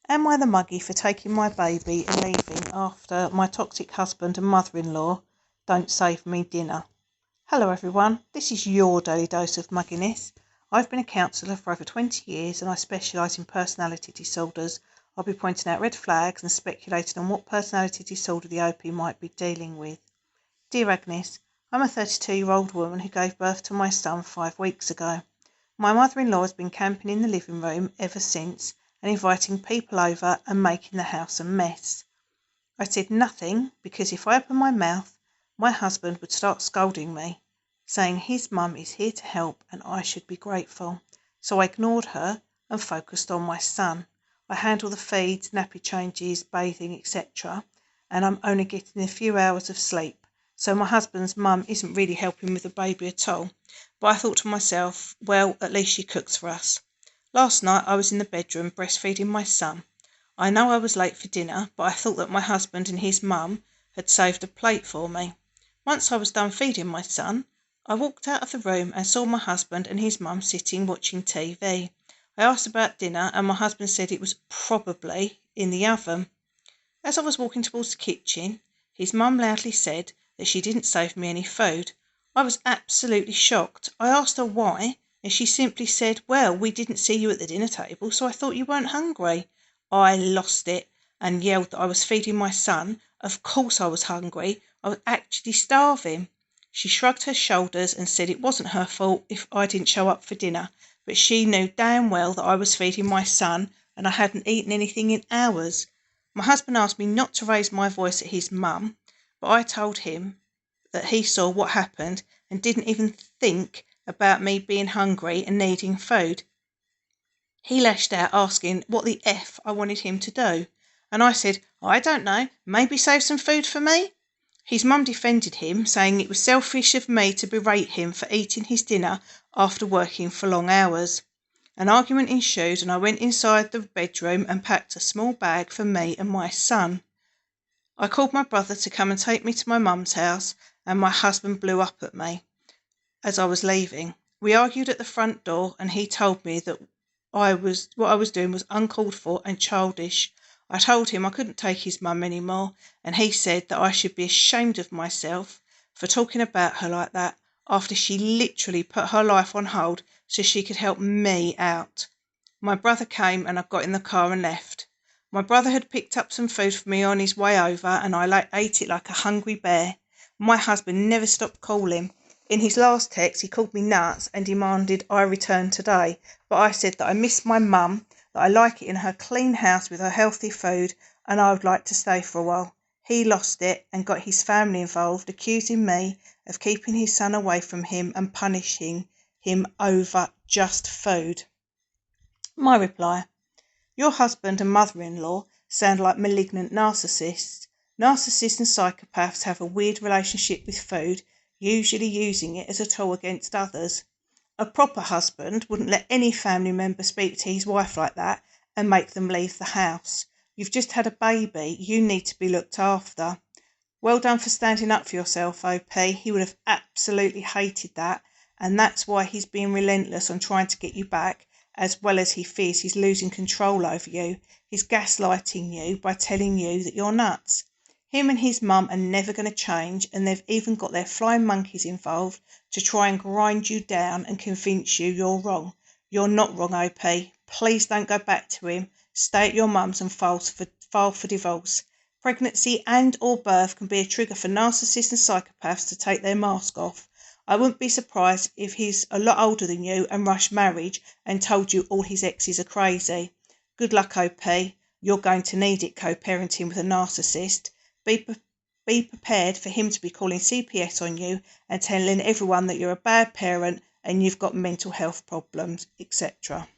Am I the muggy for taking my baby and leaving after my toxic husband and mother-in-law don't save me dinner? Hello everyone, this is your daily dose of mugginess. I've been a counsellor for over 20 years and I specialise in personality disorders. I'll be pointing out red flags and speculating on what personality disorder the OP might be dealing with. Dear Agnes, I'm a 32-year-old woman who gave birth to my son 5 weeks ago. My mother-in-law has been camping in the living room ever since and inviting people over and making the house a mess. I said nothing because if I opened my mouth, my husband would start scolding me, saying his mum is here to help and I should be grateful. So I ignored her and focused on my son. I handle the feeds, nappy changes, bathing, etc. and I'm only getting a few hours of sleep. So my husband's mum isn't really helping with the baby at all. But I thought to myself, well, at least she cooks for us. Last night I was in the bedroom breastfeeding my son. I know I was late for dinner, but I thought that my husband and his mum had saved a plate for me. Once I was done feeding my son, I walked out of the room and saw my husband and his mum sitting watching TV. I asked about dinner and my husband said it was probably in the oven. As I was walking towards the kitchen, his mum loudly said that she didn't save me any food. I was absolutely shocked. I asked her why, and she simply said, well, we didn't see you at the dinner table, so I thought you weren't hungry. I lost it and yelled that I was feeding my son. Of course I was hungry. I was actually starving. She shrugged her shoulders and said it wasn't her fault if I didn't show up for dinner, but she knew damn well that I was feeding my son and I hadn't eaten anything in hours. My husband asked me not to raise my voice at his mum, but I told him that he saw what happened and didn't even think about me being hungry and needing food. He lashed out asking what the F I wanted him to do, and I said, I don't know, maybe save some food for me? His mum defended him, saying it was selfish of me to berate him for eating his dinner after working for long hours. An argument ensued and I went inside the bedroom and packed a small bag for me and my son. I called my brother to come and take me to my mum's house and my husband blew up at me as I was leaving. We argued at the front door and he told me that what I was doing was uncalled for and childish. I told him I couldn't take his mum anymore and he said that I should be ashamed of myself for talking about her like that after she literally put her life on hold so she could help me out. My brother came and I got in the car and left. My brother had picked up some food for me on his way over and I ate it like a hungry bear. My husband never stopped calling. In his last text he called me nuts and demanded I return today, but I said that I miss my mum, that I like it in her clean house with her healthy food and I would like to stay for a while. He lost it and got his family involved, accusing me of keeping his son away from him and punishing him over just food. My reply: your husband and mother-in-law sound like malignant narcissists. Narcissists and psychopaths have a weird relationship with food, usually using it as a tool against others. A proper husband wouldn't let any family member speak to his wife like that and make them leave the house. You've just had a baby. You need to be looked after. Well done for standing up for yourself, OP. He would have absolutely hated that, and that's why he's being relentless on trying to get you back, as well as he fears he's losing control over you. He's gaslighting you by telling you that you're nuts. Him and his mum are never going to change, and they've even got their flying monkeys involved to try and grind you down and convince you you're wrong. You're not wrong, OP. Please don't go back to him. Stay at your mum's and file for divorce. Pregnancy and or birth can be a trigger for narcissists and psychopaths to take their mask off. I wouldn't be surprised if he's a lot older than you and rushed marriage and told you all his exes are crazy. Good luck, OP. You're going to need it co-parenting with a narcissist. Be prepared for him to be calling CPS on you and telling everyone that you're a bad parent and you've got mental health problems, etc.